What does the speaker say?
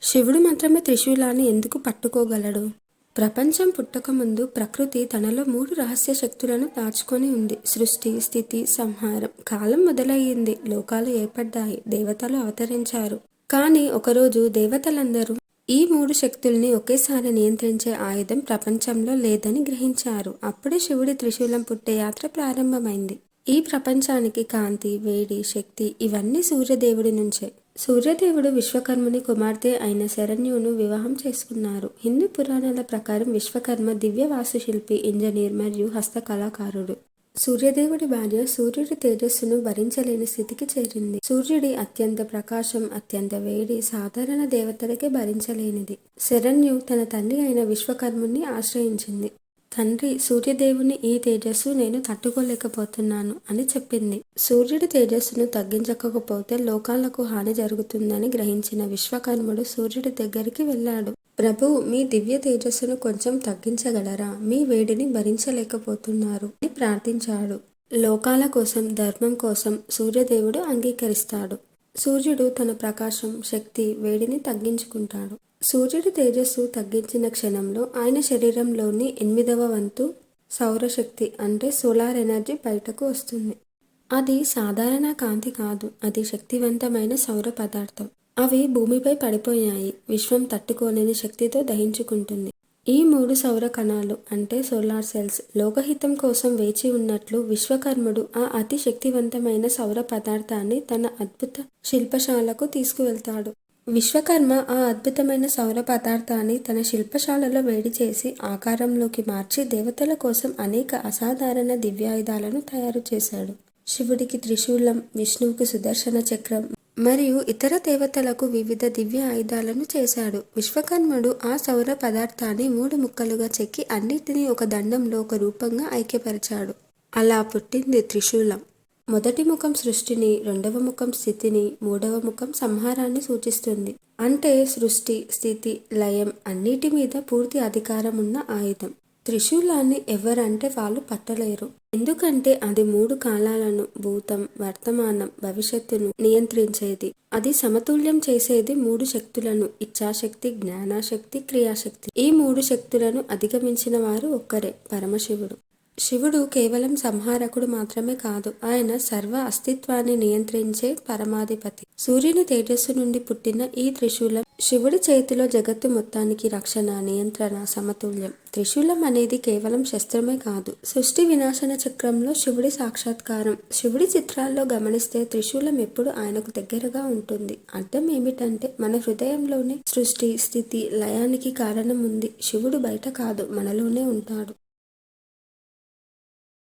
శివుడు మాత్రమే త్రిశూలాన్ని ఎందుకు పట్టుకోగలడు? ప్రపంచం పుట్టకముందు ప్రకృతి తనలో 3 రహస్య శక్తులను దాచుకొని ఉంది. సృష్టి, స్థితి, సంహారం. కాలం మొదలయ్యింది. లోకాలు ఏర్పడ్డాయి. దేవతలు అవతరించారు. కానీ ఒకరోజు దేవతలందరూ ఈ 3 శక్తుల్ని ఒకేసారి నియంత్రించే ఆయుధం ప్రపంచంలో లేదని గ్రహించారు. అప్పుడే శివుడి త్రిశూలం పుట్టే యాత్ర ప్రారంభమైంది. ఈ ప్రపంచానికి కాంతి, వేడి, శక్తి ఇవన్నీ సూర్యదేవుడి నుంచే. సూర్యదేవుడు విశ్వకర్ముని కుమార్తె అయిన శరణ్యును వివాహం చేసుకున్నారు. హిందూ పురాణాల ప్రకారం విశ్వకర్మ దివ్య వాస్తుశిల్పి, ఇంజనీర్ మరియు హస్తకళాకారుడు. సూర్యదేవుడి భార్య సూర్యుడి తేజస్సును భరించలేని స్థితికి చేరింది. సూర్యుడి అత్యంత ప్రకాశం, అత్యంత వేడి సాధారణ దేవతలకే భరించలేనిది. శరణ్యు తన తండ్రి అయిన విశ్వకర్ముని ఆశ్రయించింది. తండ్రి సూర్యదేవుని ఈ తేజస్సు నేను తట్టుకోలేకపోతున్నాను అని చెప్పింది. సూర్యుడి తేజస్సును తగ్గించకపోతే లోకాలకు హాని జరుగుతుందని గ్రహించిన విశ్వకర్ముడు సూర్యుడి దగ్గరికి వెళ్ళాడు. ప్రభు, మీ దివ్య తేజస్సును కొంచెం తగ్గించగలరా? మీ వేడిని భరించలేకపోతున్నారు అని ప్రార్థించాడు. లోకాల కోసం, ధర్మం కోసం సూర్యదేవుడు అంగీకరిస్తాడు. సూర్యుడు తన ప్రకాశం, శక్తి, వేడిని తగ్గించుకుంటాడు. సూర్యుడి తేజస్సు తగ్గించిన క్షణంలో ఆయన శరీరంలోని 8వ వంతు సౌరశక్తి అంటే సోలార్ ఎనర్జీ బయటకు వస్తుంది. అది సాధారణ కాంతి కాదు, అది శక్తివంతమైన సౌర పదార్థం. అవి భూమిపై పడిపోయాయి. విశ్వం తట్టుకోలేని శక్తితో దహించుకుంటుంది. ఈ 3 సౌర కణాలు అంటే సోలార్ సెల్స్ లోకహితం కోసం వేచి ఉన్నట్లు విశ్వకర్ముడు ఆ అతి శక్తివంతమైన సౌర పదార్థాన్ని తన అద్భుత శిల్పశాలకు తీసుకువెళ్తాడు. విశ్వకర్మ ఆ అద్భుతమైన సౌర పదార్థాన్ని తన శిల్పశాలలో వేడి చేసి ఆకారంలోకి మార్చి దేవతల కోసం అనేక అసాధారణ దివ్యాయుధాలను తయారు చేశాడు. శివుడికి త్రిశూలం, విష్ణువుకి సుదర్శన చక్రం మరియు ఇతర దేవతలకు వివిధ దివ్య ఆయుధాలను చేశాడు. విశ్వకర్ముడు ఆ సౌర పదార్థాన్ని 3 ముక్కలుగా చెక్కి అన్నిటినీ ఒక దండంలో ఒక రూపంగా ఐక్యపరిచాడు. అలా పుట్టింది త్రిశూలం. మొదటి ముఖం సృష్టిని, 2వ ముఖం స్థితిని, 3వ ముఖం సంహారాన్ని సూచిస్తుంది. అంటే సృష్టి, స్థితి, లయం అన్నిటి మీద పూర్తి అధికారం ఉన్న ఆయుధం. త్రిశూలాన్ని ఎవరంటే వాళ్ళు పట్టలేరు. ఎందుకంటే అది 3 కాలాలను, భూతం, వర్తమానం, భవిష్యత్తును నియంత్రించేది. అది సమతుల్యం చేసేది 3 శక్తులను, ఇచ్ఛాశక్తి, జ్ఞానశక్తి, క్రియాశక్తి. ఈ 3 శక్తులను అధిగమించిన వారు ఒక్కరే, పరమశివుడు. శివుడు కేవలం సంహారకుడు మాత్రమే కాదు, ఆయన సర్వ అస్తిత్వాన్ని నియంత్రించే పరమాధిపతి. సూర్యుని తేజస్సు నుండి పుట్టిన ఈ త్రిశూలం శివుడి చేతిలో జగత్తు మొత్తానికి రక్షణ, నియంత్రణ, సమతుల్యం. త్రిశూలం అనేది కేవలం శస్త్రమే కాదు, సృష్టి వినాశన చక్రంలో శివుడి సాక్షాత్కారం. శివుడి చిత్రాల్లో గమనిస్తే త్రిశూలం ఎప్పుడు ఆయనకు దగ్గరగా ఉంటుంది. అర్థం ఏమిటంటే మన హృదయంలోనే సృష్టి, స్థితి, లయానికి కారణం ఉంది. శివుడు బయట కాదు, మనలోనే ఉంటాడు.